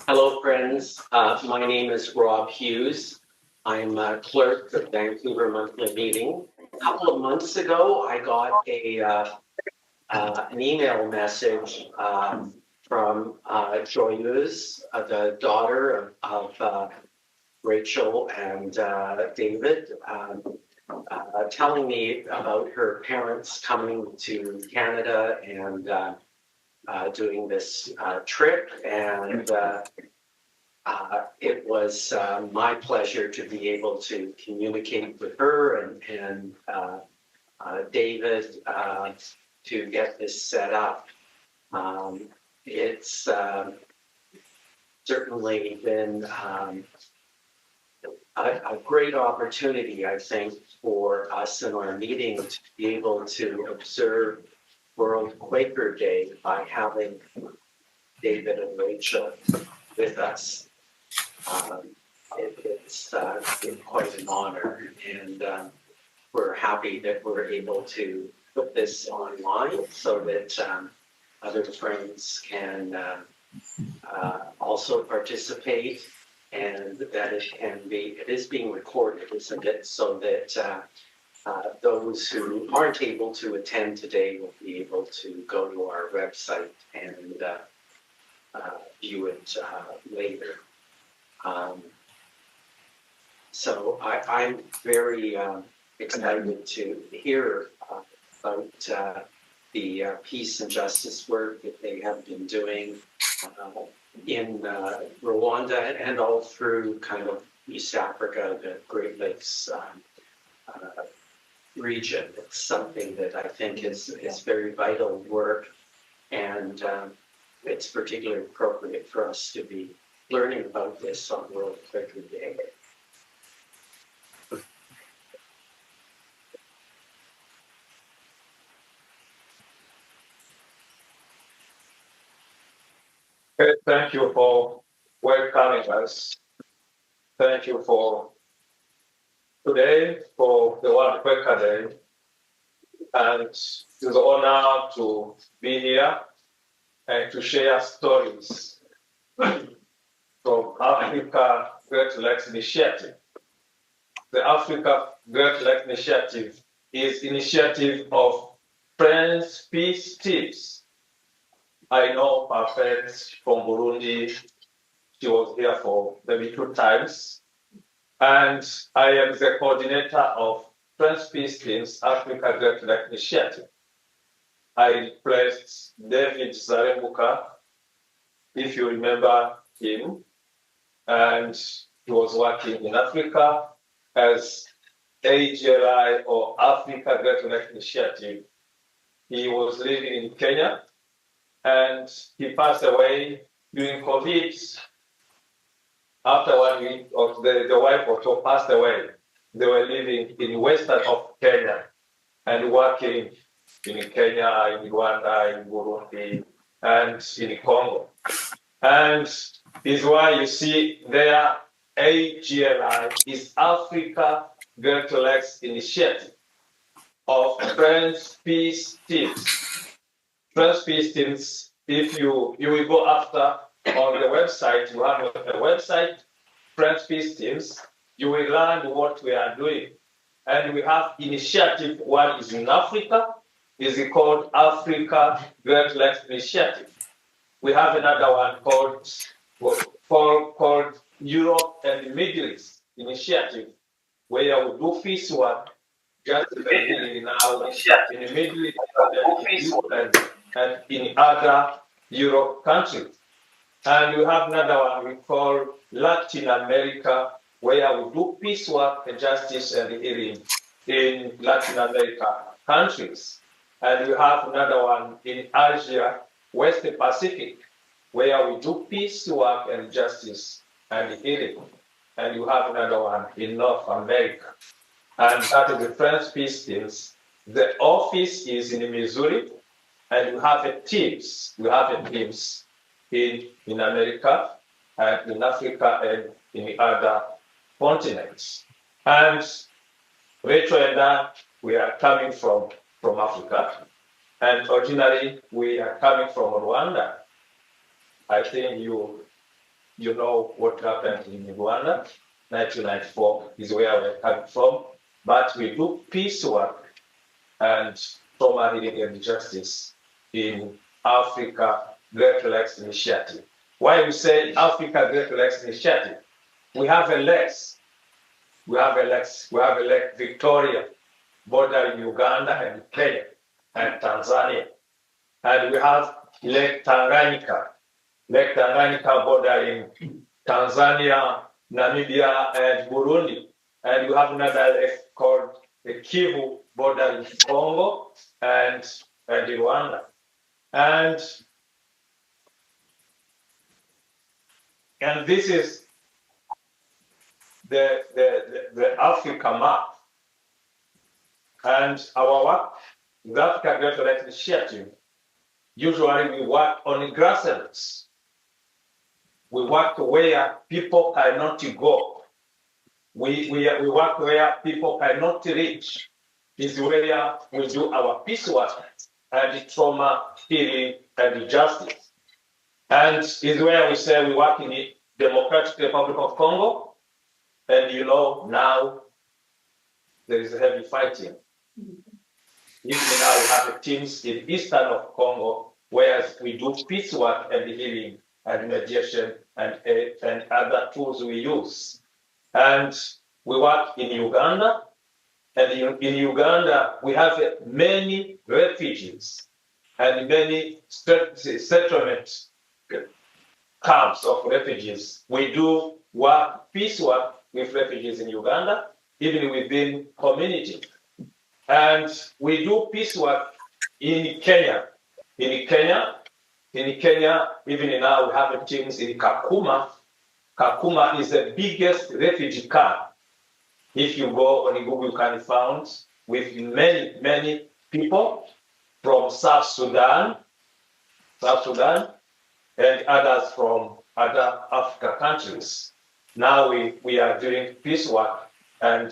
Hello, friends. My name is Rob Hughes. I'm a clerk of Vancouver Monthly Meeting. A couple of months ago, I got an email message from Joyeuse, the daughter of Rachel and David, telling me about her parents coming to Canada and doing this trip. And it was my pleasure to be able to communicate with her and David to get this set up. It's certainly been a great opportunity, I think, for us in our meeting to be able to observe World Quaker Day by having David and Rachel with us. It's been quite an honor, and we're happy that we're able to put this online so that other friends can also participate, and that it is being recorded, isn't it? So that those who aren't able to attend today will be able to go to our website and view it later. So I'm very excited to hear about the peace and justice work that they have been doing in Rwanda and all through kind of East Africa, the Great Lakes region. It's something that I think is very vital work, and it's particularly appropriate for us to be learning about this on World Quaker Day. Thank you for welcoming us. Thank you for today, for the World Quaker Day. And it's an honor to be here and to share stories from Africa Great Lakes Initiative. The Africa Great Lakes Initiative is initiative of Friends Peace Teams. I know my friends from Burundi. She was here for maybe 2 times. And I am the coordinator of Friends Peace Teams Africa Great Lakes Initiative. I replaced David Zarembuka, if you remember him, and he was working in Africa as AGLI or Africa Great Lakes Initiative. He was living in Kenya, and he passed away during COVID. After 1 week, of the wife also passed away. They were living in western of Kenya and working in Kenya, in Rwanda, in Burundi, and in Congo. And is why you see there AGLI is Africa Great Lakes Initiative of Friends Peace Teams. Friends Peace Teams, if you will go after on the website, you have a website, Friends Peace Teams, you will learn what we are doing. And we have initiative, one is in Africa, is called Africa Great Lakes Initiative. We have another one called Europe and Middle East Initiative, where we do peace work just in the Middle East and in other Europe countries. And we have another one we call Latin America, where we do peace work and justice and healing in Latin America countries. And we have another one in Asia, West Pacific, where we do peace work and justice and healing. And you have another one in North America. And that is the Friends Peace Teams. The office is in Missouri, and we have a teams. We have a teams in America and in Africa and in the other continents. And Rachel and I, we are coming from Africa. And originally, we are coming from Rwanda. I think you you know what happened in Rwanda, 1994 is where we're coming from. But we do peace work and trauma healing and justice in Africa Great Lakes Initiative. Why we say Africa Great Lakes Initiative? We have a lakes. We have a Lake Victoria, bordering Uganda and Kenya and Tanzania. And we have Lake Tanganyika bordering Tanzania, Namibia, and Burundi. And we have another lake called the Kivu, bordering Congo and Rwanda. And this is the Africa map. And our work, the Africa Great Lakes Initiative, usually we work on grasslands. We work where people cannot go. We work where people cannot reach. Is where we do our peace work and trauma healing and justice. And is where we say we work in the Democratic Republic of Congo. And you know, now there is heavy fighting. Even now we have teams in eastern of Congo where we do peace work and healing and mediation and other tools we use. And we work in Uganda. And in Uganda, we have many refugees and many settlement camps of refugees. We do peace work with refugees in Uganda, even within community. And we do peace work in Kenya. In Kenya, even now we have teams in Kakuma. Kakuma is the biggest refugee camp. If you go on Google, you can find with many people from South Sudan, and others from other African countries. Now we are doing peace work and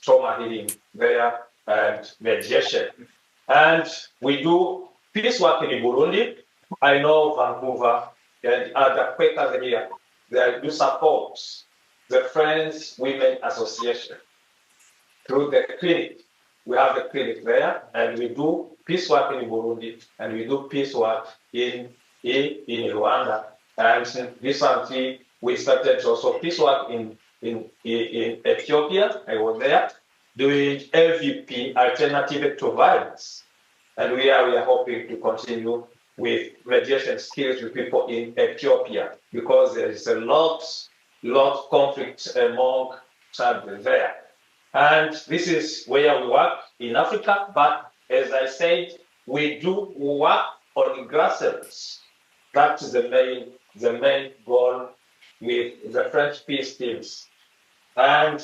trauma healing there and mediation. And we do peace work in Burundi. I know Vancouver and other Quakers here, they do support the Friends Women Association through the clinic. We have a clinic there, and we do peace work in Burundi, and we do peace work in Rwanda. And recently, we started also peace work in Ethiopia. I was there doing LVP, Alternative to Violence. And we are hoping to continue with mediation skills with people in Ethiopia because there is a lot of conflict among tribes there. And this is where we work in Africa, but as I said, we do work on grasslands. That's the main goal with the French peace teams. And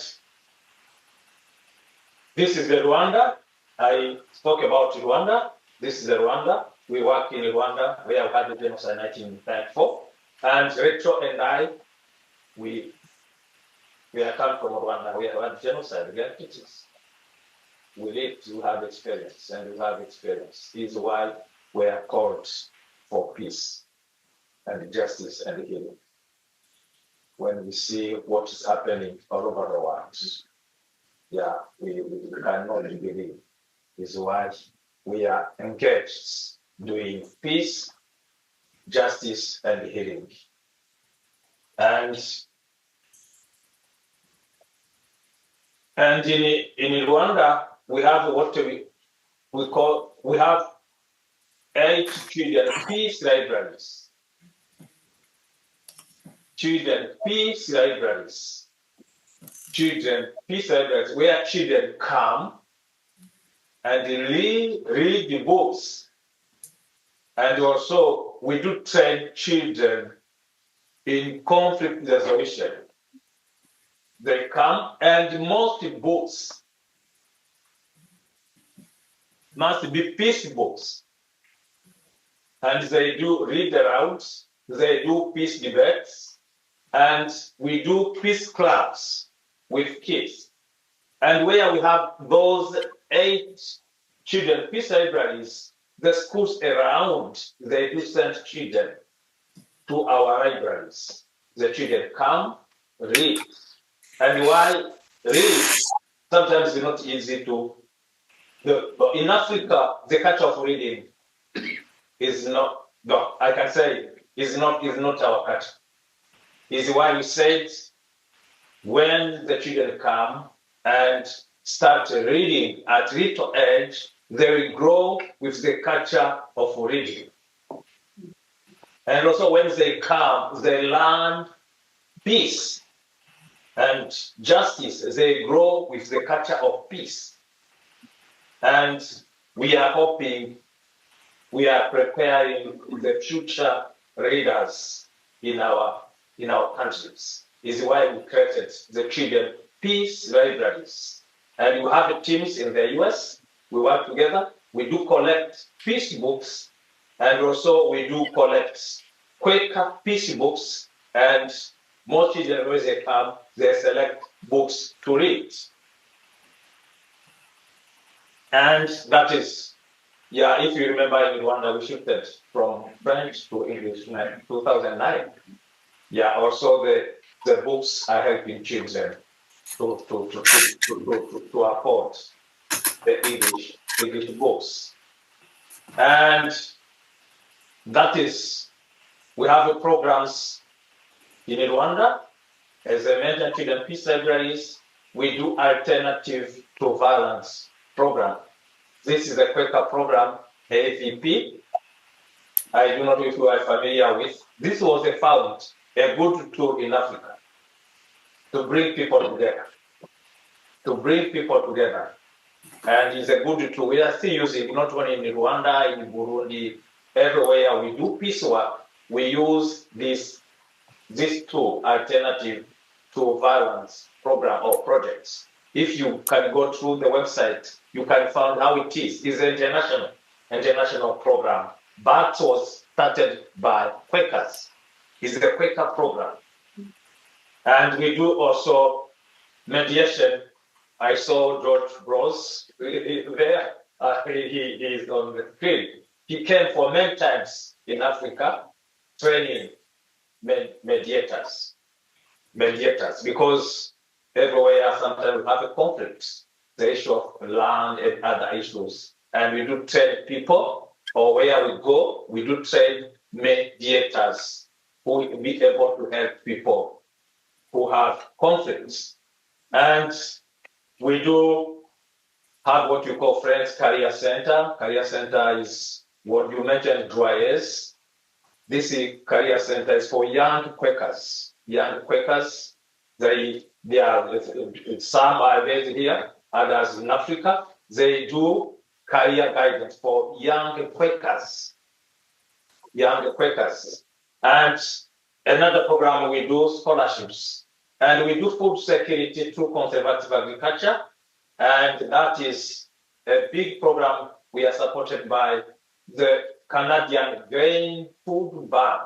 this is the Rwanda. I spoke about Rwanda. This is the Rwanda. We work in Rwanda where we had the genocide in 1994. And Rachel and I, we are coming from Rwanda. We have had genocide, we are critics. We live to have experience, and we have experience. This is why we are called for peace and justice and healing. When we see what is happening all over the world, we cannot believe. This is why we are engaged doing peace, justice, and healing. And in Rwanda, we have what we have 8 children peace libraries. Children peace libraries. Children peace libraries where children come and read the books. And also, we do train children in conflict resolution. They come, and most books must be peace books. And they do read arounds, they do peace debates, and we do peace clubs with kids. And where we have those 8 children peace libraries, the schools around, they do send children to our libraries. The children come, read. And why read? Sometimes it's not easy to. But in Africa, the culture of reading is not, no, I can say, is not our culture. Is why we said when the children come and start reading at little age, they will grow with the culture of reading. And also when they come, they learn peace and justice. They grow with the culture of peace. And we are hoping, we are preparing the future readers in our countries. Is why we created the Children Peace Libraries. And we have teams in the US. We work together. We do collect peace books, and also we do collect Quaker peace books. And most children, when they come, they select books to read. And that is, yeah, if you remember in Rwanda, we shifted from French to English in 2009. Yeah, also the books are helping children to afford the English books. And that is, we have programs in Rwanda. As I mentioned, Children Peace Libraries, we do alternative to violence program. This is a Quaker program, AVP. I do not know if you are familiar with. This was a good tool in Africa to bring people together. And it's a good tool. We are still using, not only in Rwanda, in Burundi, everywhere we do peace work, we use this tool, alternative to violence program or projects. If you can go through the website, you can find how it is. It's an international program, but was started by Quakers. It's a Quaker program. And we do also mediation. I saw George Bros there. He is on the field. He came for many times in Africa training mediators, because everywhere sometimes we have a conflict, the issue of land and other issues. And we do train people, or where we go, we do train mediators who will be able to help people who have conflicts. And we do have what you call Friends Career Center. Career Center is what you mentioned, Dryers. This career center is for young Quakers. Young Quakers, they are, some are based here, others in Africa. They do career guidance for young Quakers. And another program, we do scholarships. And we do food security through conservative agriculture. And that is a big program. We are supported by the Canadian Grain Food Bank.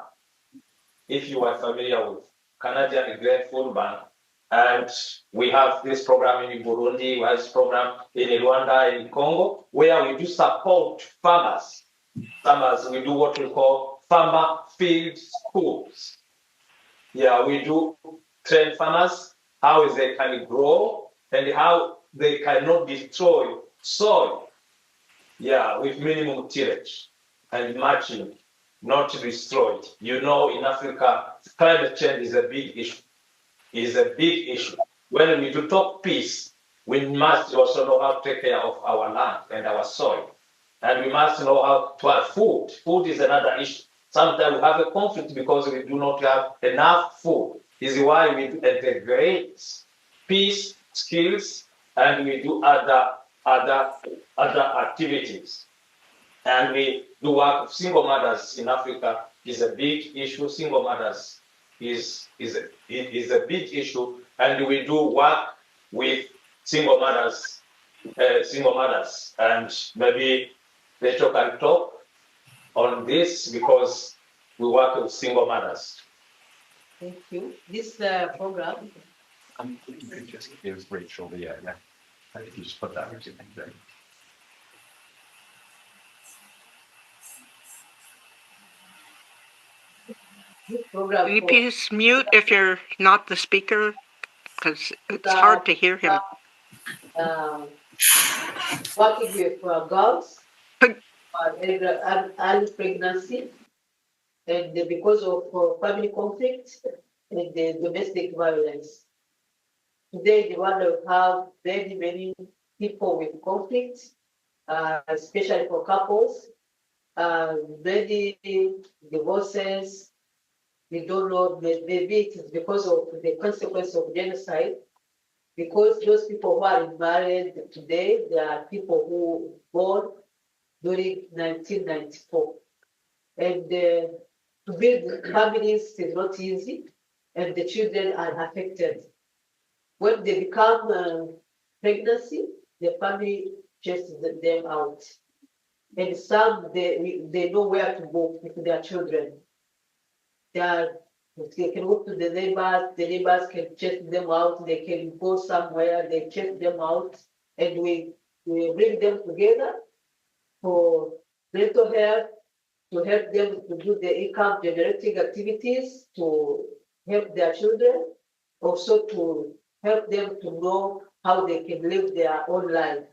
If you are familiar with Canadian Grain Food Bank, and we have this program in Burundi, we have this program in Rwanda, in Congo, where we do support farmers. We do what we call farmer field schools. Yeah, we do train farmers how they can grow and how they cannot destroy soil. Yeah, with minimum tillage and mulching, not destroyed. You know, in Africa, climate change is a big issue. When we do talk peace, we must also know how to take care of our land and our soil. And we must know how to have food. Food is another issue. Sometimes we have a conflict because we do not have enough food. This is why we integrate peace skills, and we do other activities. And we do work with single mothers in Africa is a big issue. Single mothers is a big issue, and we do work with single mothers. And maybe Rachel can talk on this because we work with single mothers. Thank you. This program. You could just give Rachel the if you just put that there. This program Will you for please mute if you're not the speaker? Because it's hard to hear him. um, working with girls early pregnancy and because of family conflict and the domestic violence. Today, the world will have very many people with conflict, especially for couples, many divorces. We don't know, maybe it is because of the consequence of genocide. Because those people who are married today, they are people who born during 1994. And to build families is not easy, and the children are affected. When they become pregnancy, the family chases them out. And some, they know where to go with their children. They can go to the neighbors can chase them out, they can go somewhere, they chase them out, and we bring them together for mental health, to help them to do the income generating activities, to help their children, also to help them to know how they can live their own life.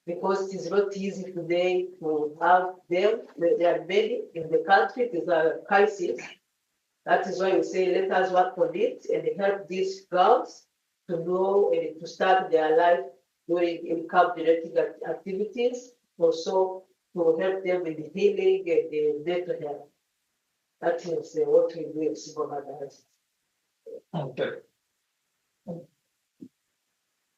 Because it's not easy today to have them, there are many in the country, there's a crisis. That is why we say let us work on it and help these girls to know and to start their life doing income generating activities, also to help them in the healing and the mental health. That is what we do in Single Mothers. Okay.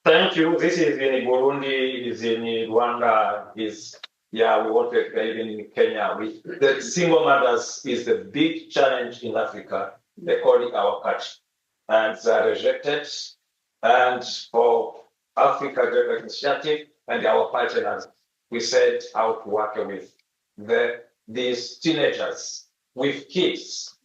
Thank you. This is in Burundi, is in Rwanda, is we want to even in Kenya. The single mothers is the big challenge in Africa, according to our country. And they are rejected. And for Africa Greater Initiative and our partners, we set out to work with these teenagers with kids.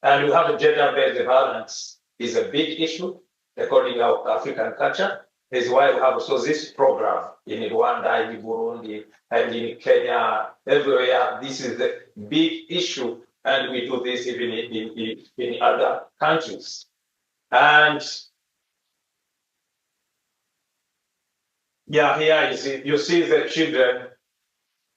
And we have a gender-based violence is a big issue according to our African culture. This is why we have also this program in Rwanda, in Burundi, and in Kenya, everywhere. This is a big issue, and we do this even in other countries. And here you see the children.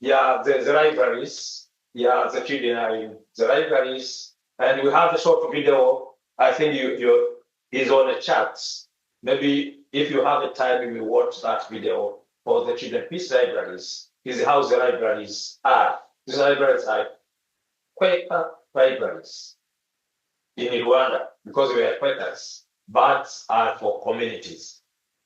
The libraries. The children are in the libraries, and we have a short video. I think you is on the charts. Maybe if you have the time, you will watch that video for the children. Peace libraries is how the libraries are. These libraries are Quaker libraries in Rwanda because we are Quakers, but are for communities,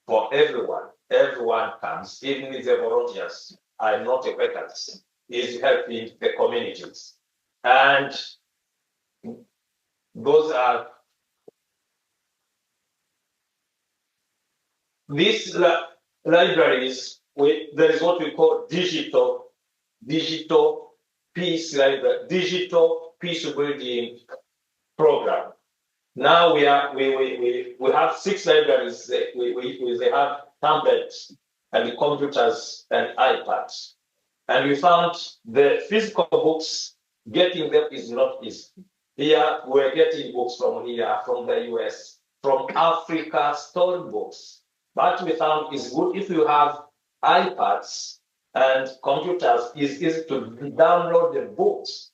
for everyone. Everyone comes, even if the volunteers are not Quakers, is helping the communities. And those are these libraries. There is what we call digital peace library, digital peace building program. Now we have 6 libraries. They have tablets and computers and iPads. And we found the physical books, getting them is not easy. Here, we're getting books from here, from the US, from Africa, stolen books. But we found it's good if you have iPads and computers, it's easy to download the books.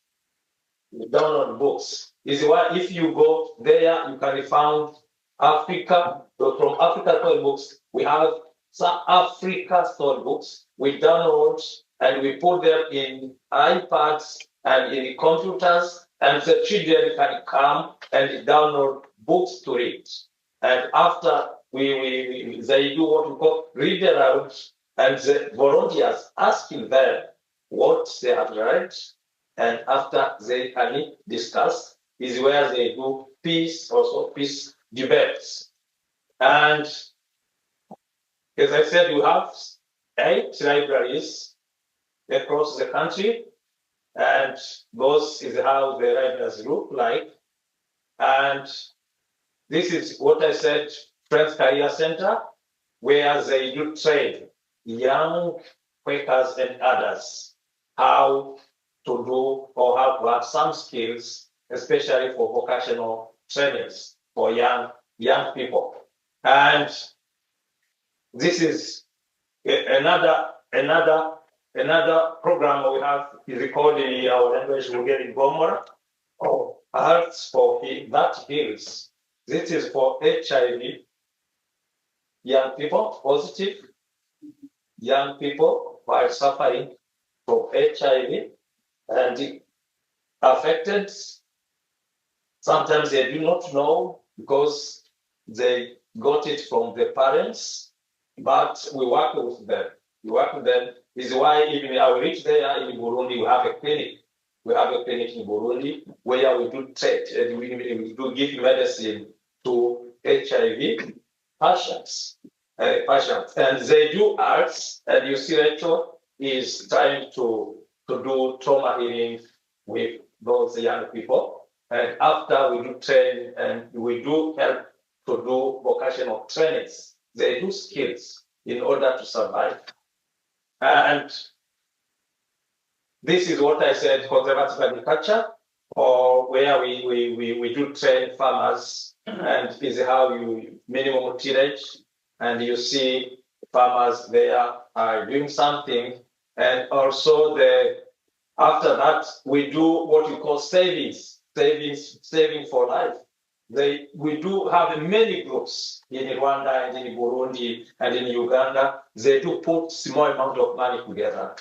Is why if you go there, you can find Africa, from Africa stolen books, we have some Africa stolen books. We download and we put them in iPads and in computers, and the children can come and download books to read. And after they do what we call read aloud, and the volunteers asking them what they have read, and after they can discuss, is where they do peace debates. And as I said, we have 8 libraries across the country, and those is how the libraries look like. And this is what I said, Friends Career Center, where they do train young Quakers and others how to do or how to have some skills especially for vocational trainings for young people. And this is another program we have is called in our language Bugenimana, or Hearts for that Heals. This is for HIV young people, positive young people who are suffering from HIV and affected. Sometimes they do not know because they got it from the parents, but we work with them. We work with them. Is why even I will reach there in Burundi, we have a clinic. We have a clinic in Burundi where we do treat and we do give medicine to HIV patients. And they do arts, and you see Rachel is trying to do trauma healing with those young people. And after we do train and we do help to do vocational trainings, they do skills in order to survive. And this is what I said, conservative agriculture, or where we do train farmers, and is how you minimum tillage, and you see farmers there are doing something, and also after that we do what we call saving for life. We do have many groups in Rwanda and in Burundi and in Uganda. They do put small amount of money together.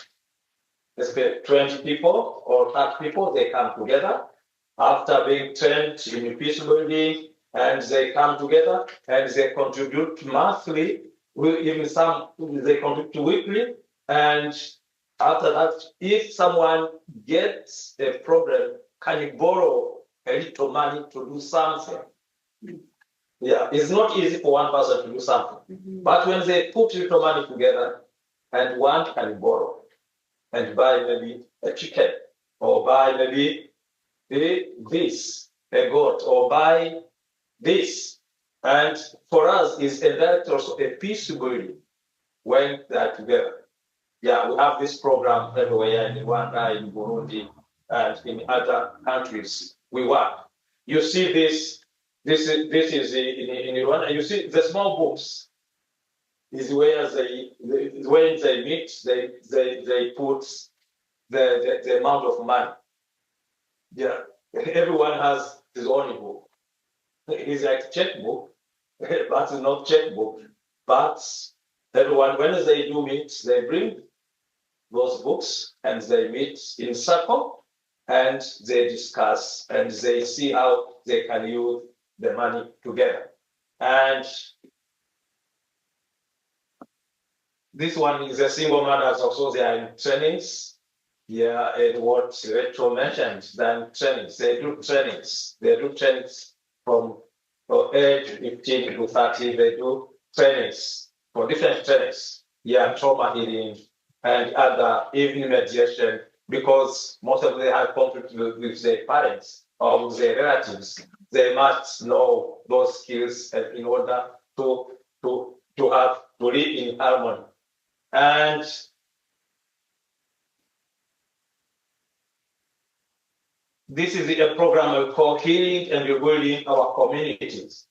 Let's say 20 people or 30 people, they come together after being trained in peace building, and they come together and they contribute monthly, even some they contribute weekly. And after that, if someone gets a problem, can you borrow a little money to do something? Yeah, it's not easy for one person to do something. But when they put little money together and one can borrow and buy maybe a chicken, or buy maybe a goat, or buy this. And for us, it's a direct also a peace building when they are together. Yeah, we have this program everywhere in Rwanda, in Burundi, and in other countries. We work. You see this is in Rwanda. You see the small books is where when they meet, they put the amount of money. Yeah, everyone has his own book. It's like checkbook, but it's not checkbook. But everyone, when they do meet, they bring those books and they meet in circle and they discuss and they see how they can use the money together. And this one is a single mothers also. They are in trainings. Yeah, and what Rachel mentioned, then trainings. They do trainings. They do trainings from age 15 to 30. They do trainings for different trainings. Yeah, trauma healing and other even mediation, because most of them have conflict with their parents or with their relatives. They must know those skills in order to live in harmony. And this is a program we call Healing and Rebuilding Our Communities.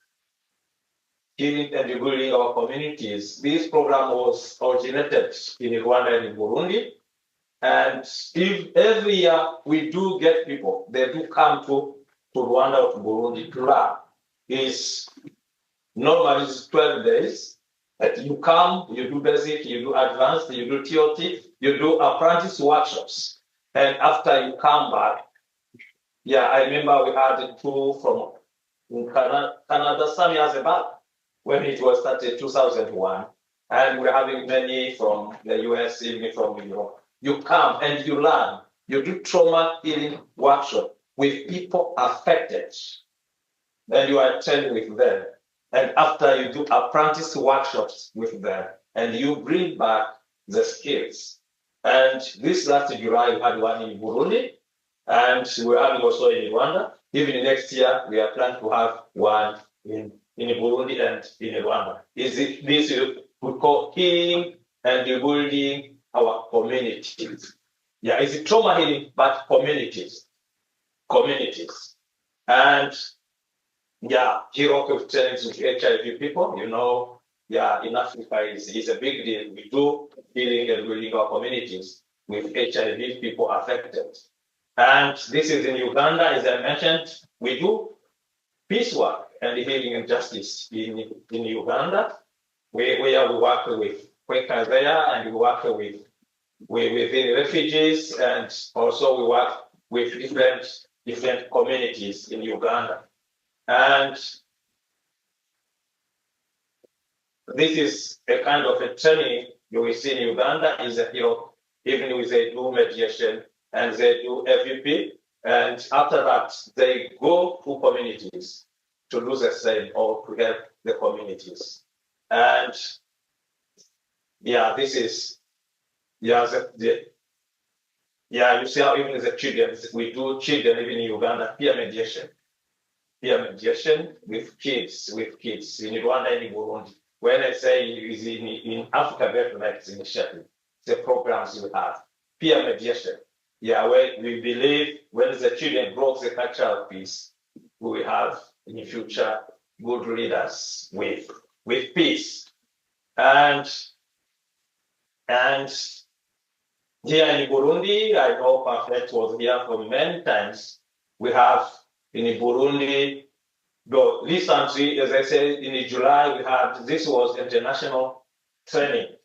Healing and Rebuilding Our Communities. This program was originated in Rwanda and in Burundi. And if every year we do get people, they do come to Rwanda or to Burundi to learn. Normally it's 12 days. That you come, you do basic, you do advanced, you do TOT, you do apprentice workshops. And after you come back, yeah, I remember we had two from Canada some years back when it was started 2001. And we're having many from the US, even from Europe. You come and you learn. You do trauma healing workshop with people affected. And you are trained with them. And after you do apprentice workshops with them, and you bring back the skills. And this last July, we had one in Burundi, and we're having also in Rwanda. Even next year, we are planning to have one in Burundi and in Rwanda. This we call healing and rebuilding our communities. Yeah, it's trauma healing, but communities. And yeah, Europe of trends with HIV people, in Africa is a big deal. We do healing and building our communities with HIV people affected. And this is in Uganda, as I mentioned, we do peace work and healing and justice in Uganda, where we work with Quaker there, and we work with the refugees, and also we work with different communities in Uganda. And this is a kind of a training you will see in Uganda, is that, even with they do mediation and they do FVP, and after that, they go to communities to do the same or to help the communities. And this is, you see how even the children, we do children even in Uganda, peer mediation with kids in Rwanda and in Burundi. When I say is in Africa Development Initiative, the programs we have, peer mediation. Where we believe when the children grow the cultural peace, we will have in the future good leaders with peace. And here in Burundi, I know Perfect was here for many times. We have in Burundi, though recently, as I said, in July, we had, this was international training.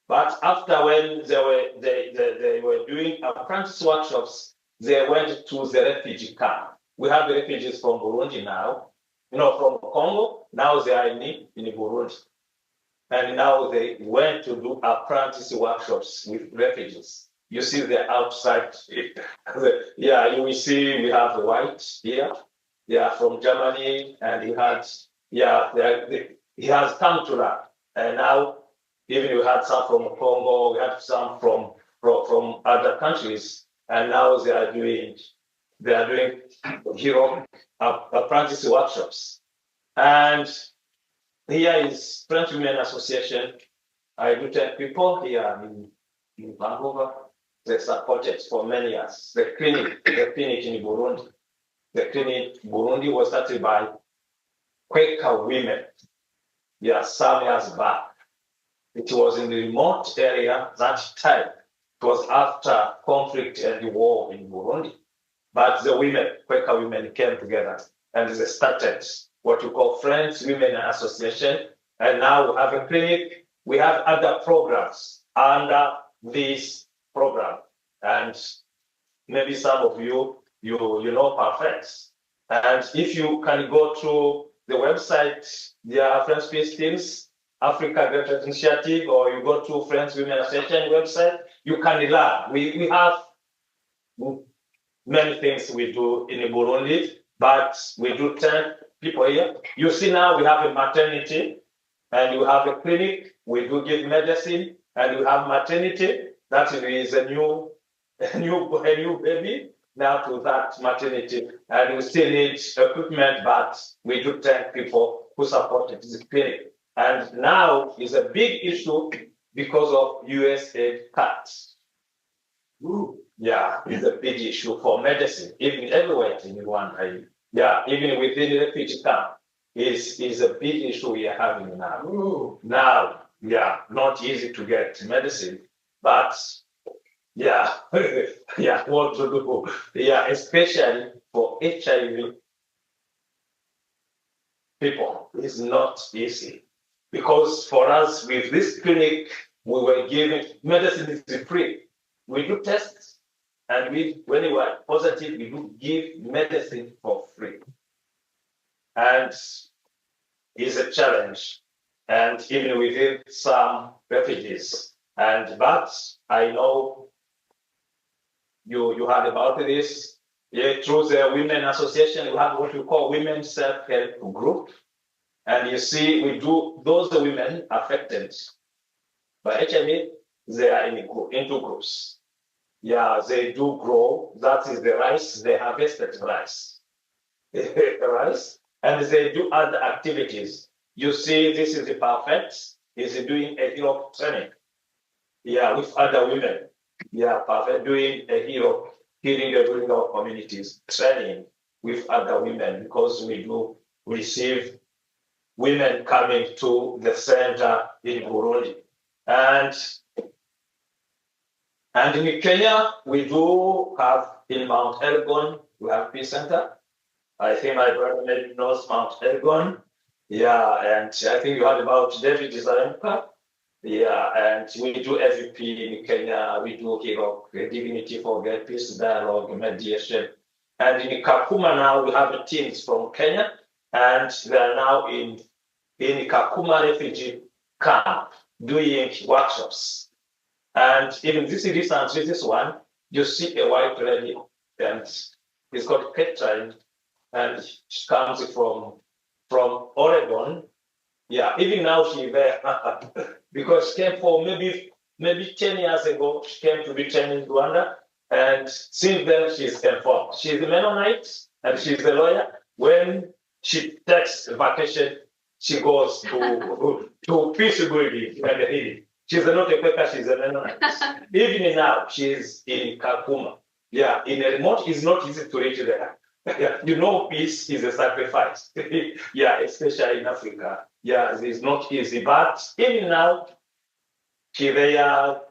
But after when they were doing apprentice workshops, they went to the refugee camp. We have refugees from Burundi now, from Congo. Now they are in Burundi. And now they went to do apprentice workshops with refugees. You see the outside. You will see we have the white here. From Germany, and he has come to that. And now, even we had some from Congo, we had some from other countries, and now they are doing Europe apprentice workshops. And here is French Women Association. I do 10 people here in Vancouver. They supported for many years. The clinic in Burundi. The clinic in Burundi was started by Quaker women. Some years back. It was in the remote area that time. It was after conflict and the war in Burundi. But the Quaker women came together and they started what you call French Women Association. And now we have a clinic. We have other programs under this program. And maybe some of you know Perfect. And if you can go to the website, there are French Peace Teams, Africa Development Initiative, or you go to French Women Association website, you can learn. We have many things we do in Burundi, but we do 10 people here. You see now we have a maternity, and you have a clinic. We do give medicine, and you have maternity. That is a new baby now to that maternity, and we still need equipment, but we do 10 people who support this clinic. And now is a big issue because of USAID cuts. It's a big issue for medicine, even everywhere in Rwanda. Even within the refugee camp, is a big issue we are having now. Now, not easy to get medicine, but what to do? Especially for HIV people, it's not easy. Because for us, with this clinic, we were giving medicine is free. We do tests, and when you are positive, we do give medicine for free. And it's a challenge, and even within some refugees. But I know you heard about this. Through the Women Association, we have what we call Women Self-Help Group. And you see, we do those women affected by HIV, they are into groups. They do grow. That is the rice, they harvested rice. Rice. And they do other activities. You see, this is the Perfect. Is doing a hero training. With other women. Perfect doing a hero, healing the building of communities, training. with other women because we do receive women coming to the center in Burundi. And in Kenya, we do have in Mount Elgon, we have Peace Center. I think my brother maybe knows Mount Elgon. Yeah, and I think you heard about David Zaremka. Yeah, and we do FVP in Kenya. We do Dignity for Get Peace Dialogue, mediation. And in Kakuma now, we have teams from Kenya, and they are now in Kakuma refugee camp doing workshops. And even this recently, this one, you see a white lady, and it's called Catherine, and she comes from Oregon. Yeah, even now she's there because she came for maybe 10 years ago. She came to be trained in Rwanda, and since then she's informed. She's a Mennonite and she's a lawyer. When she takes vacation, she goes to peace building and healing. She's not a Quaker, she's a Mennonite. Even now, she's in Kakuma. Yeah, in a remote, it's not easy to reach there. Yeah, you know, peace is a sacrifice. Yeah, especially in Africa. Yeah, it's not easy. But even now, she's there.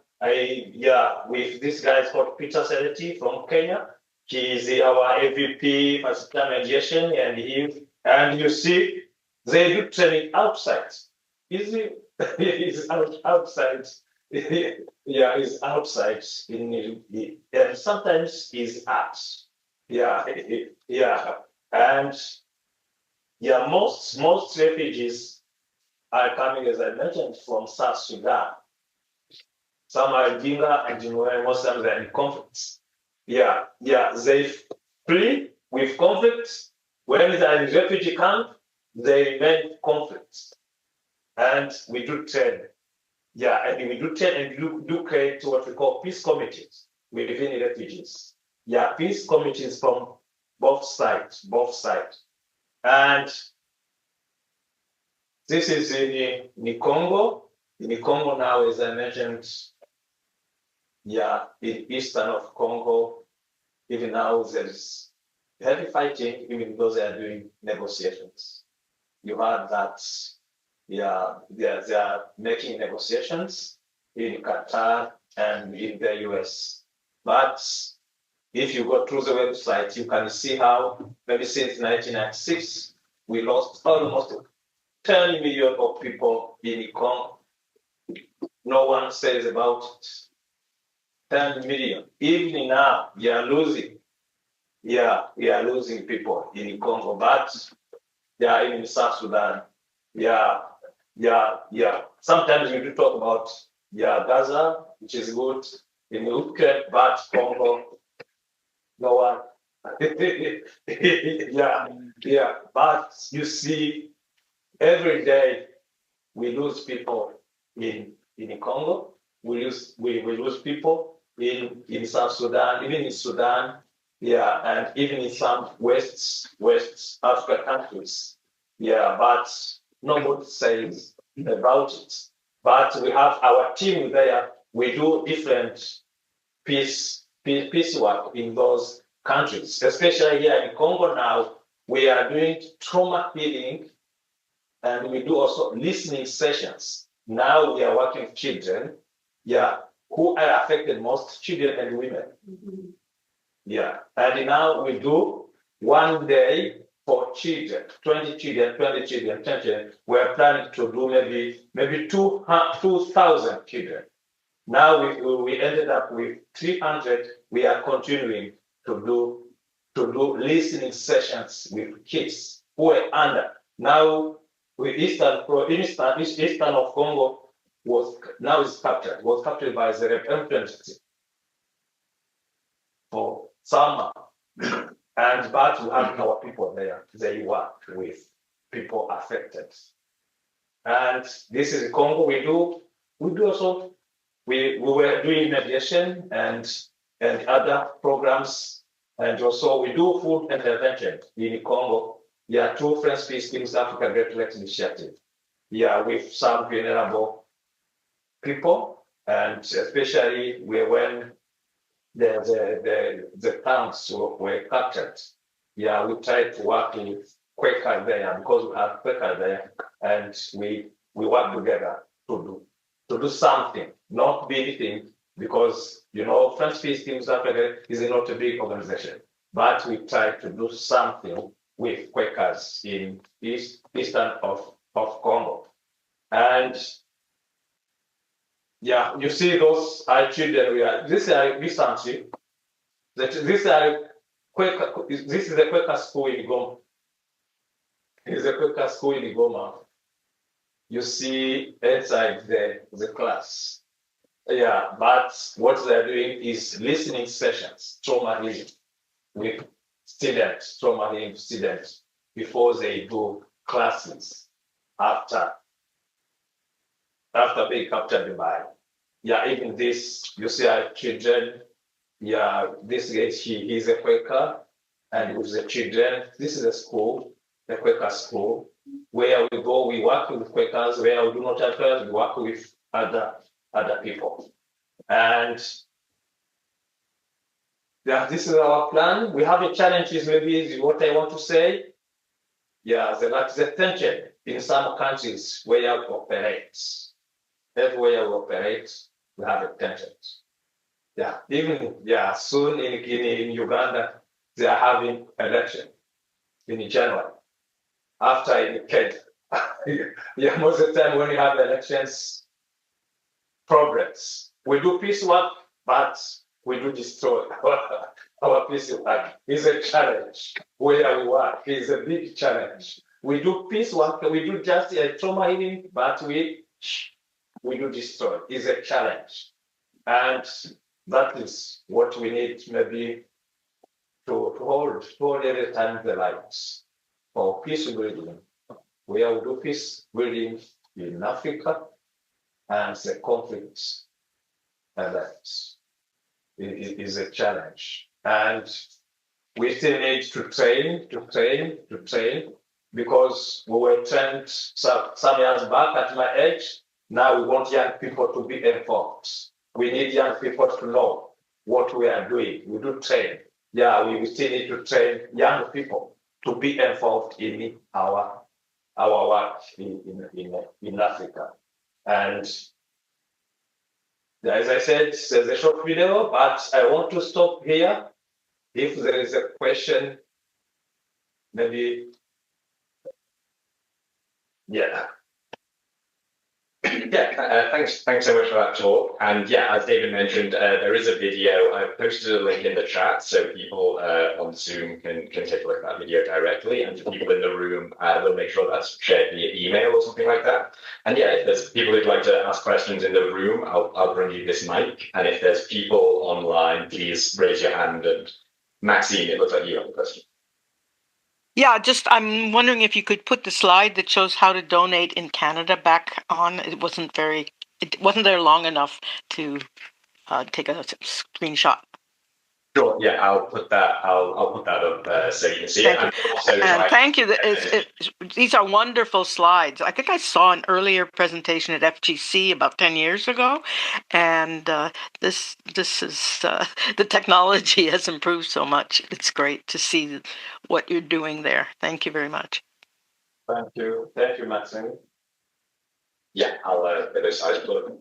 With this guy called Peter Sereti from Kenya. He's our AVP, facilitator mediation, and you see, they do training outside. Is outside. Yeah, is outside and sometimes is art. Yeah, and yeah, most refugees are coming, as I mentioned, from South Sudan. Some are in Jinga and Jinwa, most of them are in conflicts. Yeah, they flee with conflicts. When they are in refugee camp, they remain conflicts. And we do train. Yeah, and we do train and do create what we call peace committees within refugees. Yeah, peace committees from both sides. And this is in Congo. In Congo now, as I mentioned, yeah, in eastern of Congo, even now there's heavy fighting, even though they are doing negotiations. You heard that. Yeah, they are making negotiations in Qatar and in the US. But if you go through the website, you can see how maybe since 1996, we lost almost 10 million of people in Congo. No one says about it. 10 million. Even now, we are losing. Yeah, we are losing people in Congo, but they are in South Sudan. Yeah. Sometimes we do talk about Gaza, which is good in Ukraine, but Congo, no one. But you see, every day we lose people in Congo. We lose people in South Sudan, even in Sudan. Yeah, and even in some West Africa countries. Yeah, but nobody says about it. But we have our team there. We do different peace work in those countries, especially here in Congo now. We are doing trauma healing, and we do also listening sessions. Now we are working with children, who are affected most, children and women. Mm-hmm. Yeah, and now we do one day for children, 20 children. We're planning to do maybe 2,000 children. Now we ended up with 300. We are continuing to do listening sessions with kids who are under. Now with eastern of Congo was captured by the representative for summer. But we have our people there. They work with people affected. And this is Congo. We do also. We were doing mediation and other programs, and also we do food intervention in Congo. Through Friends Peace Teams Africa Great Lakes Initiative. With some vulnerable people, and especially when the tanks were captured. we try to work with Quaker there because we have Quaker there, and we work together to do something, not big thing, because French Peace Team South Africa is not a big organization, but we try to do something with Quakers in eastern of Congo, and you see those are children. This is recently. This is the Quaker school in Goma. It's a Quaker school in Goma. You see inside the class. But what they're doing is listening sessions, trauma healing with students, trauma healing students, before they do classes after being captured by. Even this, you see our children. This guy, he's a Quaker, and with the children, this is a school, the Quaker school, where we go, we work with Quakers, where we do not have Quakers, we work with other people. And this is our plan. We have a challenge, maybe is what I want to say. The tension in some countries where we operate. Everywhere we operate, we have a tension. Soon in Uganda, they are having election in January. After in Kenya, most of the time when you have elections, progress. We do peace work, but we do destroy our peace work. It's a challenge where we work. It's a big challenge. We do peace work, we do just trauma healing, but we do destroy. It's a challenge. And that is what we need maybe to hold every time the lights for peace building. We will do peace building in Africa, and the conflict that is a challenge. And we still need to train, because we were trained some years back at my age. Now we want young people to be informed. We need young people to know what we are doing. We do train. We still need to train young people to be involved in our work in Africa. And as I said, there's a short video, but I want to stop here. If there is a question, maybe, Thanks so much for that talk. And as David mentioned, there is a video. I've posted a link in the chat so people on Zoom can take a look at that video directly. And for people in the room, we'll make sure that's shared via email or something like that. And if there's people who'd like to ask questions in the room, I'll bring you this mic. And if there's people online, please raise your hand. And Maxine, it looks like you have a question. I'm wondering if you could put the slide that shows how to donate in Canada back on. It wasn't there long enough to take a screenshot. Sure. I'll put that. I'll put that up so you can see it. And thank you. These are wonderful slides. I think I saw an earlier presentation at FGC about 10 years ago, and this is the technology has improved so much. It's great to see what you're doing there. Thank you very much. Thank you, Maxine. I'll get those slides put up.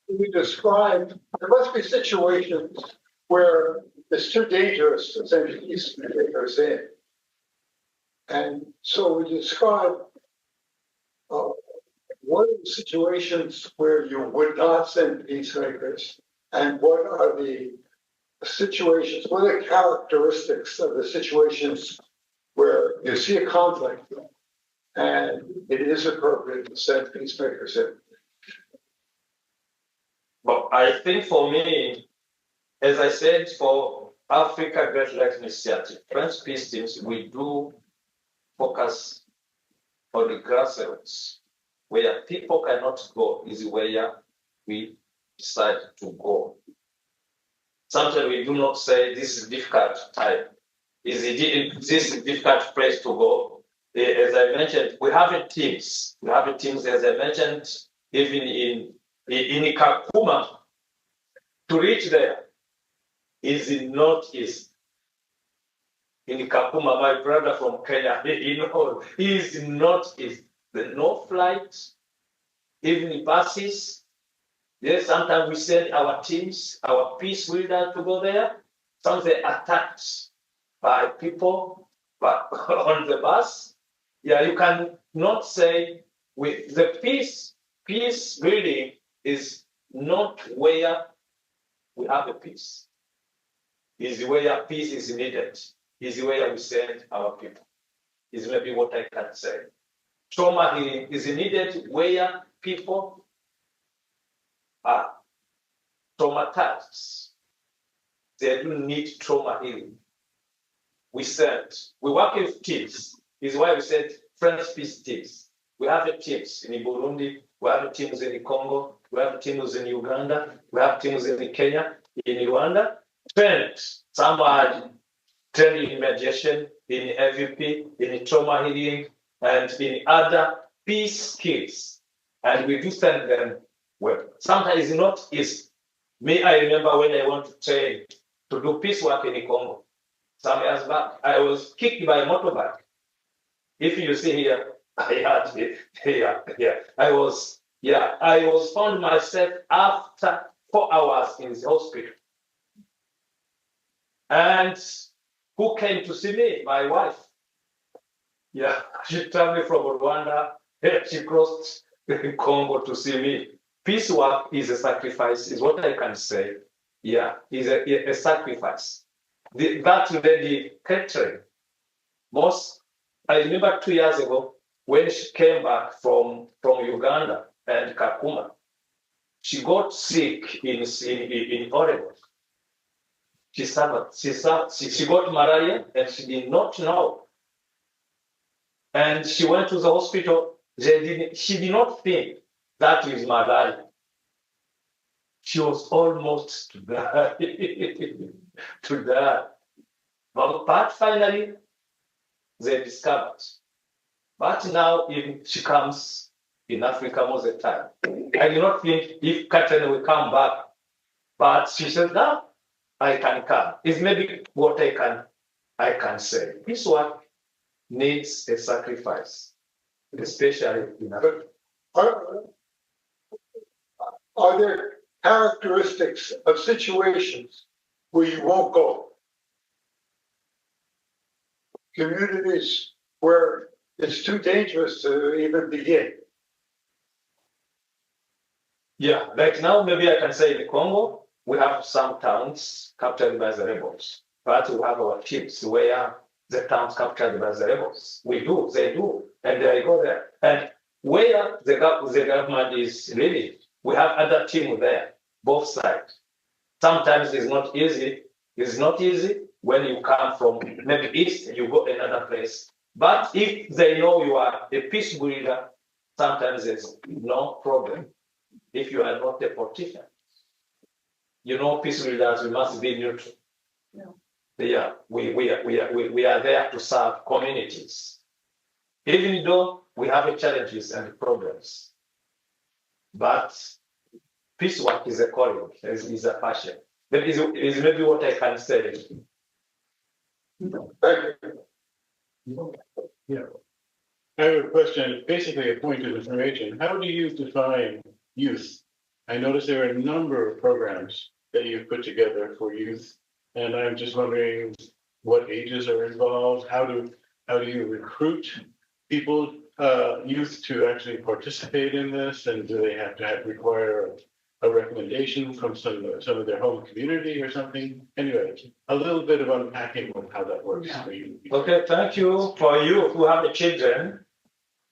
We described there must be situations where it's too dangerous to send peacemakers in. And so we describe what are the situations where you would not send peacemakers, and what are the situations, what are the characteristics of the situations where you see a conflict and it is appropriate to send peacemakers in. Well, I think for me, as I said, for Africa Great Lakes Initiative, French peace teams, we do focus on the grassroots. Where people cannot go is where we decide to go. Sometimes we do not say this is a difficult time. This is a difficult place to go. As I mentioned, we have teams. As I mentioned, even in Kakuma, to reach there is not easy. In Kakuma, my brother from Kenya, he is not easy. There's no flight, even buses. Yes, sometimes we send our teams, our peace builders to go there. Sometimes they attacked by people but on the bus. Yeah, you can not say with the peace building is not where we have a peace. Is where peace is needed. Is where we send our people. Is maybe what I can say. Trauma healing is needed where people are traumatized. They do need trauma healing. We work with teams. This is why we said French peace teams. We have teams in Burundi, we have teams in Congo, we have teams in Uganda, we have teams in Kenya, in Rwanda. Trained. Some are trained in mediation, in AVP, in trauma healing, and in other peace skills. And we do send them well. Sometimes it's not easy. Me, I remember when I went to train to do peace work in Congo. Some years back, I was kicked by a motorbike. If you see here, I had it. I was found myself after 4 hours in the hospital. And who came to see me? My wife. Yeah, she traveled from Rwanda. She crossed Congo to see me. Peace work is a sacrifice, is what I can say. Yeah, is a sacrifice. That lady catering. I remember 2 years ago when she came back from Uganda and Kakuma. She got sick in Oregon. She suffered. She got malaria and she did not know. And she went to the hospital. She did not think that is malaria. She was almost to die. To die. But finally, they discovered. But now she comes in Africa most of the time. I do not think if Catherine will come back. But she said, no, I can come. It's maybe what I can say. This work needs a sacrifice, especially in Africa. Are there characteristics of situations where you won't go? Communities where it's too dangerous to even begin. Yeah, like now, maybe I can say in Congo, we have some towns captured by the rebels, but we have our teams where the towns captured by the rebels. They do, and they go there. And where the government is really, we have other teams there, both sides. Sometimes it's not easy. It's not easy when you come from maybe east, you go another place. But if they know you are a peace builder, sometimes there's no problem. If you are not a politician, peace builders, we must be neutral. Yeah, we are there to serve communities, even though we have challenges and problems. But peace work is a calling, is a passion. That is maybe what I can say. Thank you. Yeah. I have a question, basically a point of information. How do you define youth? I noticed there are a number of programs that you've put together for youth, and I'm just wondering what ages are involved. How do you recruit people, youth, to actually participate in this, and do they have to require a recommendation from some of their home community or something? Anyway, a little bit of unpacking of how that works for you. Okay, thank you. For you who have children,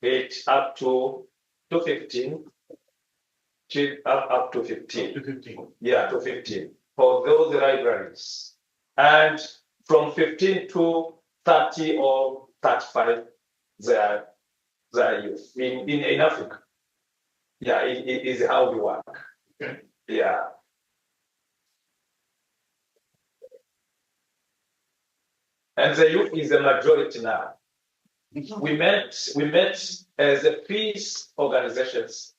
it's up to 15. Up to 15. To 15. Yeah, to 15 for those libraries. And from 15 to 30 or 35, they are youth in Africa. Yeah, it is how we work. Okay. Yeah. And the youth is the majority now. We met as a peace organizations,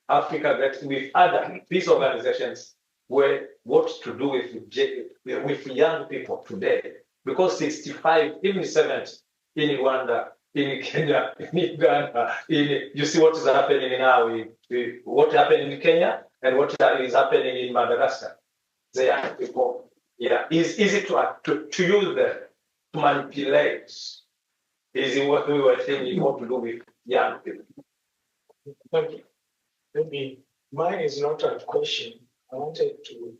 Africa, with other peace organizations were what to do with young people today. Because 65, even 70 in Rwanda, in Kenya, in Uganda, you see what is happening now, what happened in Kenya and what is happening in Madagascar. They are people, it's easy to use them to manipulate. Is what we were thinking what to do with young people. Maybe mine is not a question. I wanted to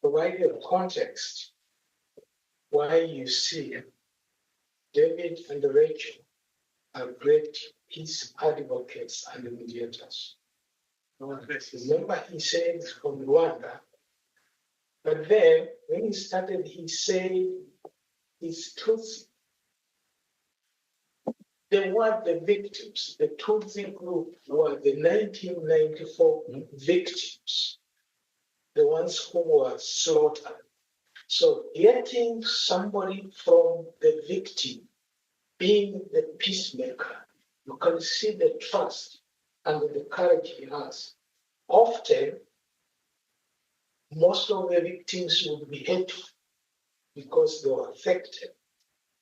provide you a context why you see David and Rachel are great peace advocates and mediators. Remember, he said from Rwanda, but then when he started, he said his Tutsi. They were the victims. The Tutsi group were the 1994 victims, the ones who were slaughtered. So getting somebody from the victim being the peacemaker, you can see the trust and the courage he has. Often, most of the victims would be hateful because they were affected.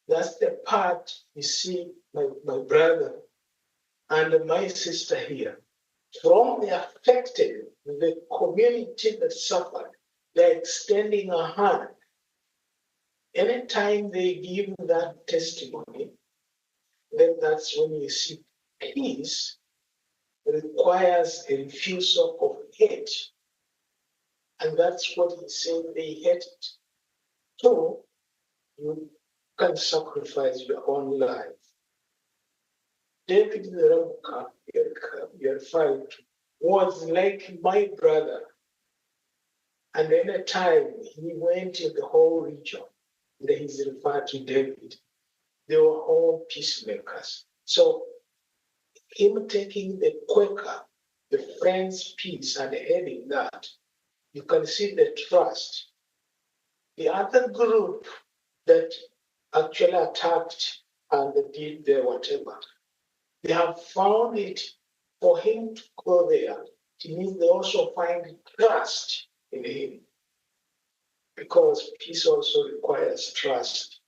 That's the part you see my brother and my sister here. From the affected, the community that suffered, they're extending a hand. Anytime they give that testimony, then that's when you see peace requires a refusal of hate. And that's what he's saying, they hate it. So you can sacrifice your own life. David the Rabuka, your fight, was like my brother. And any time he went in the whole region, that he's referred to David, they were all peacemakers. So him taking the Quaker, the Friends' Peace, and heading that, you can see the trust. The other group that actually attacked and did their whatever, they have found it for him to go there. It means they also find trust in him. Because peace also requires trust.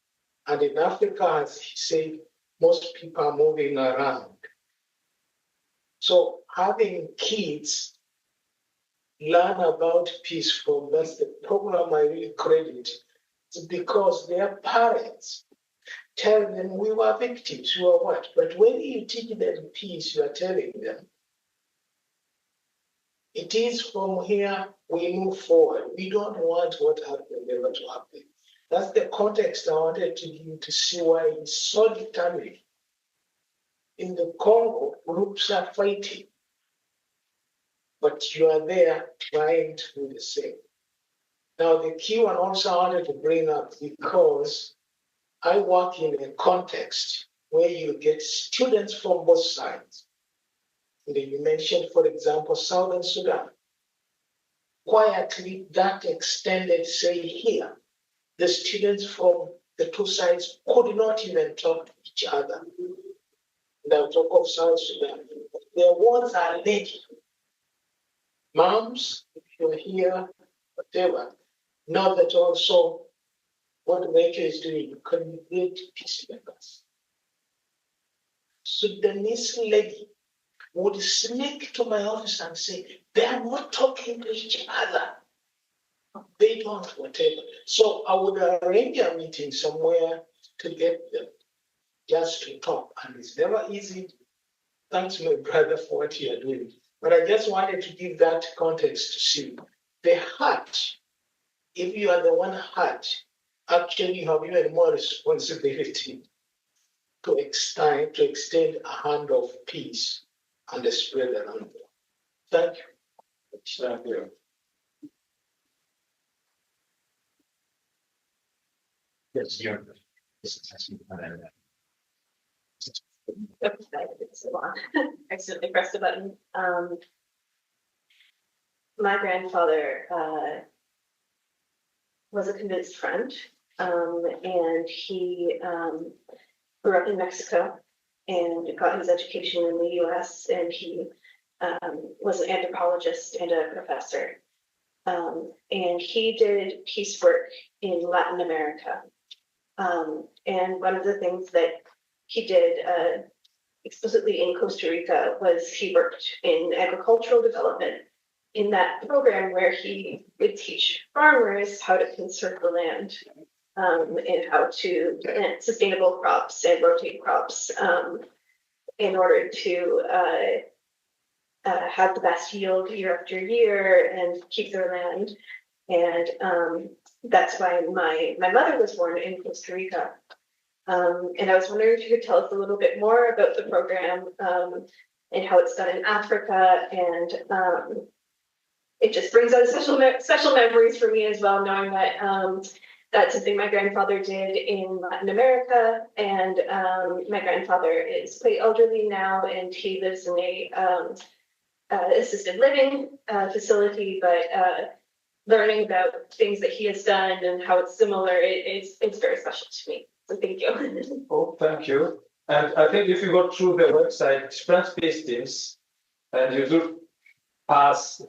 And in Africa, as he said, most people are moving around. So having kids learn about peace from, that's the program I really credit. It's because their parents tell them we were victims, we were what? But when you teach them peace, you are telling them, it is from here we move forward. We don't want what happened ever to happen. That's the context I wanted to give you to see why he's so determined. In the Congo, groups are fighting, but you are there trying to do the same. Now, the key one also I wanted to bring up, because I work in a context where you get students from both sides. And you mentioned, for example, Southern Sudan. Quietly, that extended, say, here, the students from the two sides could not even talk to each other. Now, talk of South Sudan. Their words are lady. Moms, if you're here, whatever, know that also what Rachel is doing, you can be great peacemakers. Sudanese lady would sneak to my office and say, they are not talking to each other. They don't, whatever. So I would arrange a meeting somewhere to get them just to talk. And it's never easy. Thanks, my brother, for what you are doing. But I just wanted to give that context to see the heart. If you are the one heart, actually you have even more responsibility to extend a hand of peace and the spread around them. Thank you. Thank you. Yes, you're. Accidentally pressed a button. My grandfather was a convinced friend, and he grew up in Mexico and got his education in the US, and he was an anthropologist and a professor. And he did peace work in Latin America. And one of the things that he did explicitly in Costa Rica was he worked in agricultural development in that program where he would teach farmers how to conserve the land and how to plant sustainable crops and rotate crops in order to have the best yield year after year and keep their land. And that's why my mother was born in Costa Rica. And I was wondering if you could tell us a little bit more about the program and how it's done in Africa. And it just brings out special memories for me as well, knowing that that's something my grandfather did in Latin America. And my grandfather is quite elderly now, and he lives in a assisted living facility, but learning about things that he has done and how it's similar, it's very special to me. So thank you. Oh, thank you. And I think if you go through the website, French Peace Teams, and you do pass,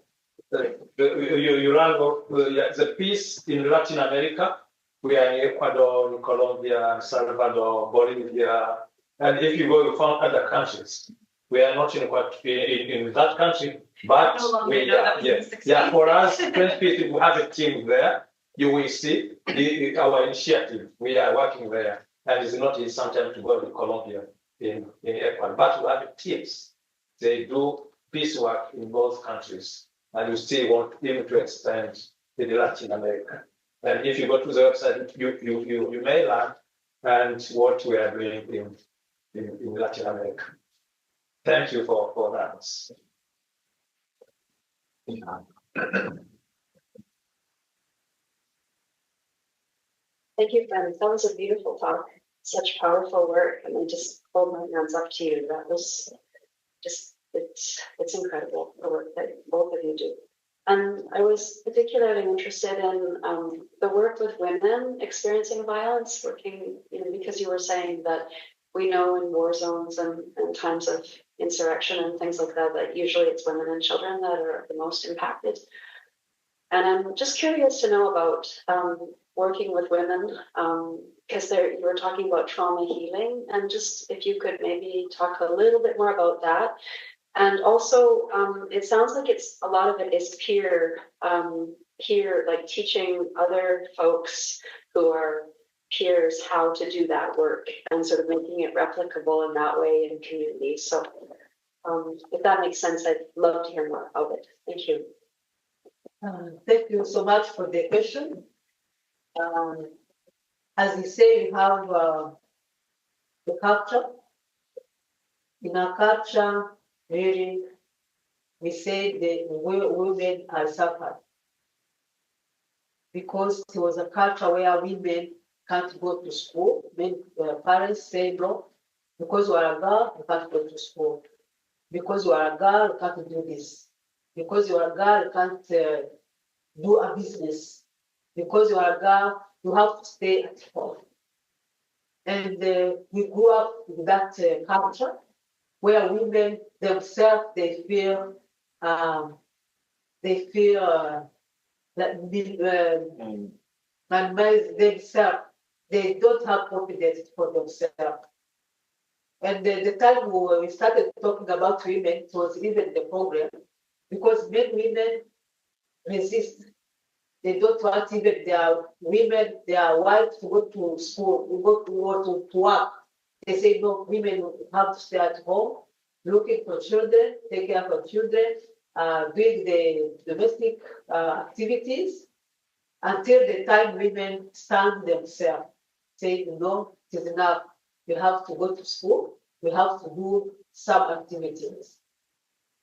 you run the peace in Latin America. We are in Ecuador, Colombia, Salvador, Bolivia. And if you go, you found other countries. We are not in that country, but for us, French Peace, we have a team there. You will see our initiative. We are working there, and it's not easy sometimes to go to Colombia in Ecuador, but we have teams. They do peace work in both countries, and you still want even to expand in Latin America. And if you go to the website, you may learn and what we are doing in Latin America. Thank you for that. Thank you, friends. That was a beautiful talk. Such powerful work. And I just hold my hands up to you. That was just, it's incredible, the work that both of you do. And I was particularly interested in the work with women experiencing violence, working, because you were saying that we know in war zones and times of insurrection and things like that, that usually it's women and children that are the most impacted. And I'm just curious to know about working with women, because you were talking about trauma healing, and just if you could maybe talk a little bit more about that. And also, it sounds like a lot of it is peer, like teaching other folks who are peers how to do that work and sort of making it replicable in that way in community. So if that makes sense, I'd love to hear more about it. Thank you. Thank you so much for the question. As you say, you have the culture. In our culture, really, we say that women are suffered because it was a culture where women can't go to school. Parents say no, because you are a girl, you can't go to school. Because you are a girl, you can't do this. Because you are a girl, you can't do a business. Because you are a girl, you have to stay at home. And we grew up with that culture where women themselves, they feel that themselves, they don't have confidence for themselves. And the time we started talking about women, it was even the problem, because women resist. They don't want even their women, their wives to go to school, to work. They say, no, women have to stay at home, looking for children, take care of children, doing the domestic activities, until the time women stand themselves, saying, no, it is enough. You have to go to school, we have to do some activities.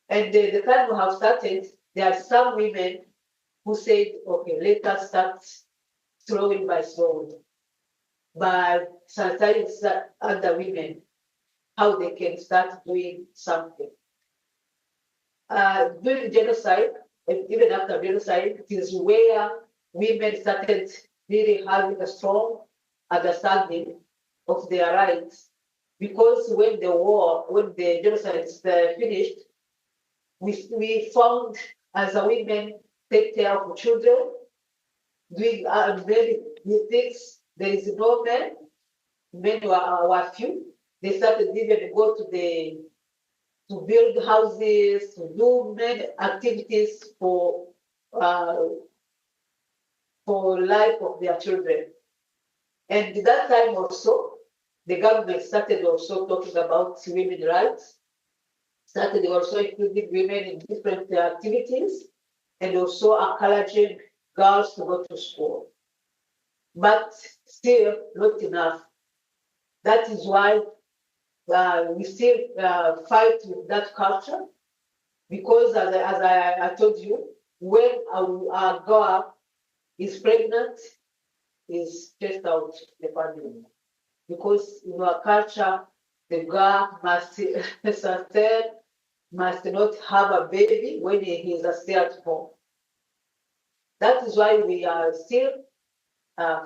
And the time we have started, there are some women who said, okay, let us start slowly by slowly, by sensitizing other women, how they can start doing something. During genocide, and even after genocide, it is where women started really having a strong understanding of their rights. Because when the genocide is finished, we found as a women take care of children, doing many things. There is no men. Men were few. They started even to go to build houses, to do many activities for life of their children. And at that time also, the government started also talking about women's rights, started also including women in different activities, and also encouraging girls to go to school. But still not enough. That is why we still fight with that culture, because as I told you, when our girl is pregnant, is stressed out the family. Because in our culture, the girl must sustain, must not have a baby when he is stay at home. That is why we are still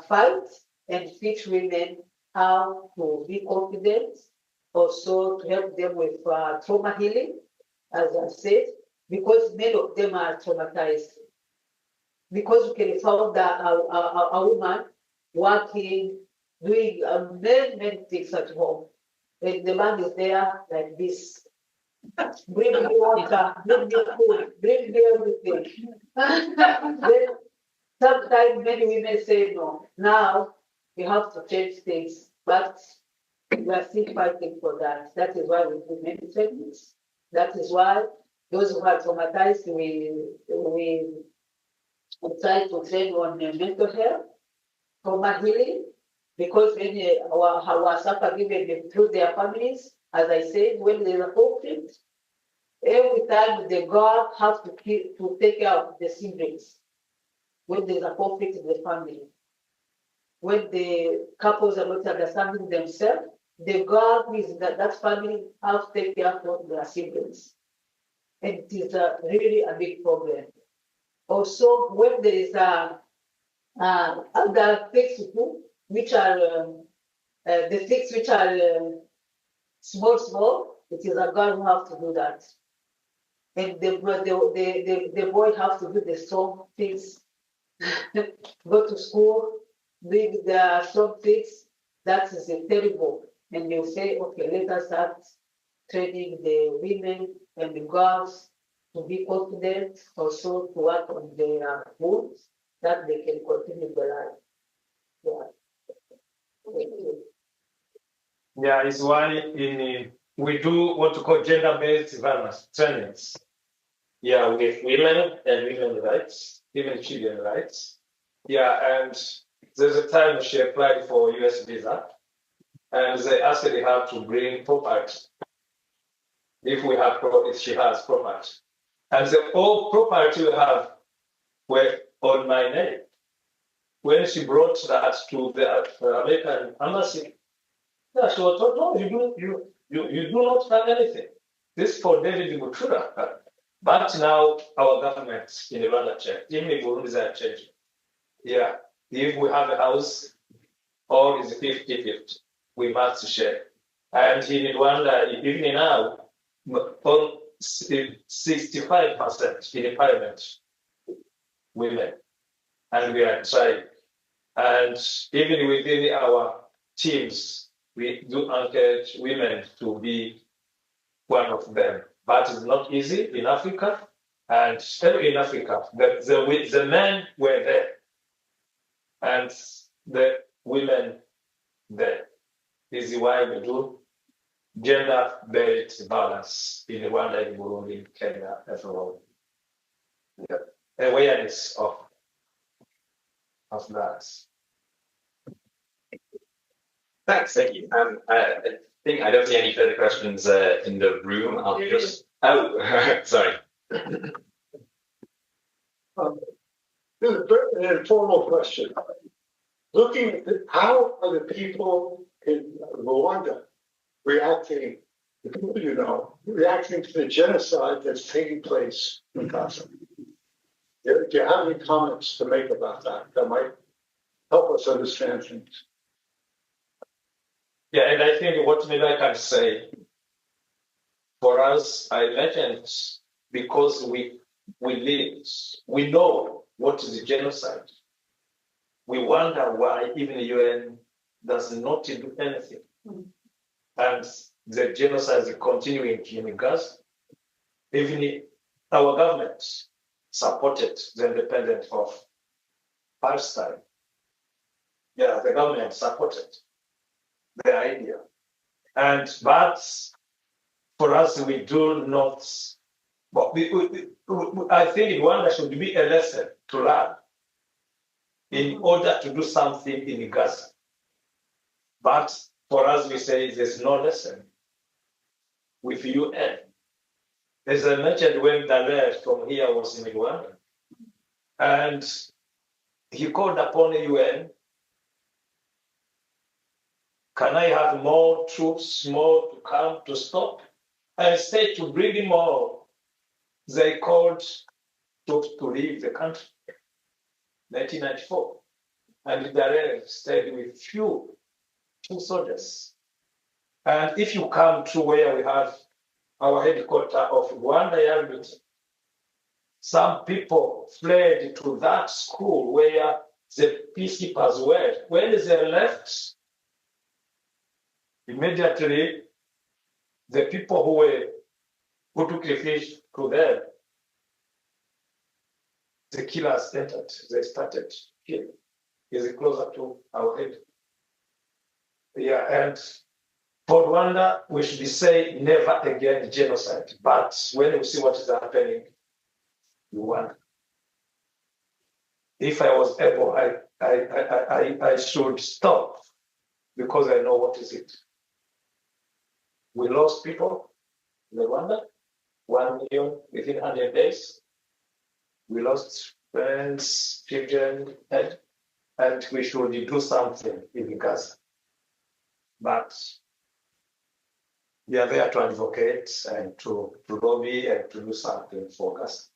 fight and teach women how to be confident, also to help them with trauma healing, as I said, because many of them are traumatized. Because you can find a woman working, doing many things at home, and the man is there like this. Bring me water, bring me food, bring me everything. Then sometimes many women say no. Now you have to change things, but we are still fighting for that. That is why we do many trainings. That is why those who are traumatized, we try to train on mental health, trauma healing, because when our suffer given through their families, as I said, when there's a conflict, every time the God has to take care of the siblings. When there's a conflict in the family, when the couples are not understanding themselves, the God who is in that family has to take care of their siblings. And it is really a big problem. Also, when there is other things which are the things which are small, it is a girl who has to do that. And the boy has to do the strong things, go to school, do the strong things. That is terrible. And you say, okay, let us start training the women and the girls to be confident, also to work on their wounds, that they can continue their life. Yeah. Yeah, it's why we do what we call gender-based violence trainings. Yeah, with women and women's rights, even children's rights. Yeah, and there's a time she applied for US visa, and they actually have to bring property. If she has property, and the whole property we have were on my name. When she brought that to the American embassy, yeah, she was told, no, you do not have anything. This is for David Bucura. But now our government in Rwanda checked, even in Burundi they are changing. Yeah, if we have a house, all is 50-50, we must share. And in Rwanda, even now, on 65% in parliament, women, and we are trying. And even within our teams, we do encourage women to be one of them. But it's not easy in Africa, and in Africa, the men were there, and the women there. This is why we do gender-based balance in Rwanda, in Burundi, in Kenya, as well. Yeah. Awareness of that. Thanks, thank you. I think I don't see any further questions in the room. I'll just. Oh, sorry. This is an informal question. Looking at how are the people in Rwanda reacting, the people you know, reacting to the genocide that's taking place in Gaza? Do you have any comments to make about that might help us understand things? Yeah, and I think what maybe I can say, for us, I mentioned, because we we lived. We know what is genocide. We wonder why even the UN does not do anything. And the genocide is continuing in Gaza. Even our government supported the independence of Palestine. Yeah, the government supported the idea. But for us, we do not. But I think Rwanda should be a lesson to learn in order to do something in Gaza. But for us, we say there's no lesson with UN. As I mentioned, when Dallaire from here was in Rwanda, and he called upon the UN, can I have more troops, more to come to stop? And instead to bring more, they called troops to leave the country. 1994. And Dallaire stayed with two soldiers. And if you come to where we have our headquarters of Rwanda Army, some people fled to that school where the peacekeepers were. When they left, immediately the people who took refuge to them, the killers entered. They started killing. Is closer to our head. Yeah, and for Rwanda, we should say never again genocide. But when we see what is happening, you wonder. If I was able, I should stop because I know what is it. We lost people in Rwanda, 1 million within 100 days. We lost friends, children, and we should do something in Gaza. But we are there to advocate and to lobby and to do something for Gaza,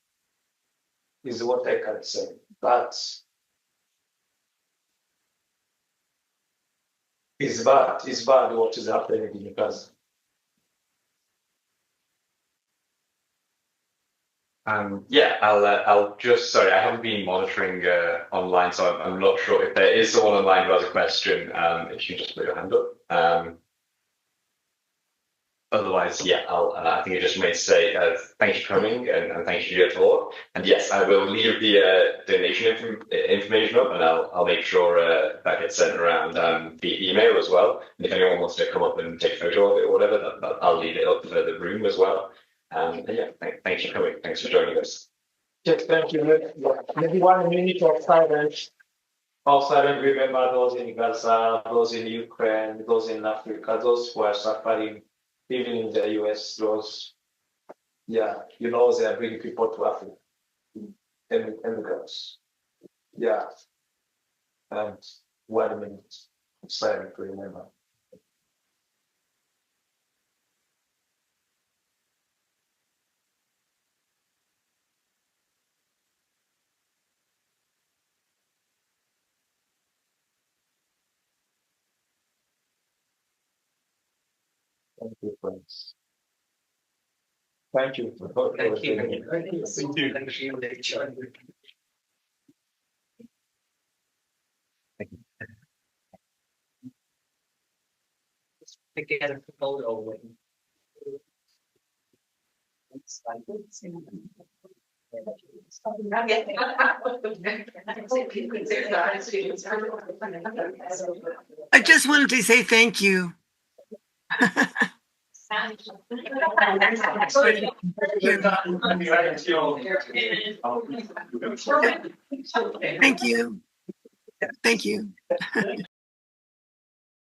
is what I can say. But it's bad what is happening in Gaza. I'll just, sorry, I haven't been monitoring online, so I'm not sure if there is someone online who has a question. If you just put your hand up. Otherwise, I think I just may say thank you for coming and thank you for your talk. And yes, I will leave the donation information up, and I'll make sure that gets sent around via email as well. And if anyone wants to come up and take a photo of it or whatever, I'll leave it up for the room as well. Thanks for coming. Thanks for joining us. Yes, thank you. Maybe 1 minute of silence. Remember those in Gaza, those in Ukraine, those in Africa, those who are suffering, even in the US, those, they are bringing people to Africa, immigrants. And 1 minute of silence to remember. Thank you, friends. Thank you. Thank you. Thank you. Thank you, Rachel. Together photo with. I just wanted to say thank you. Thank you. Thank you.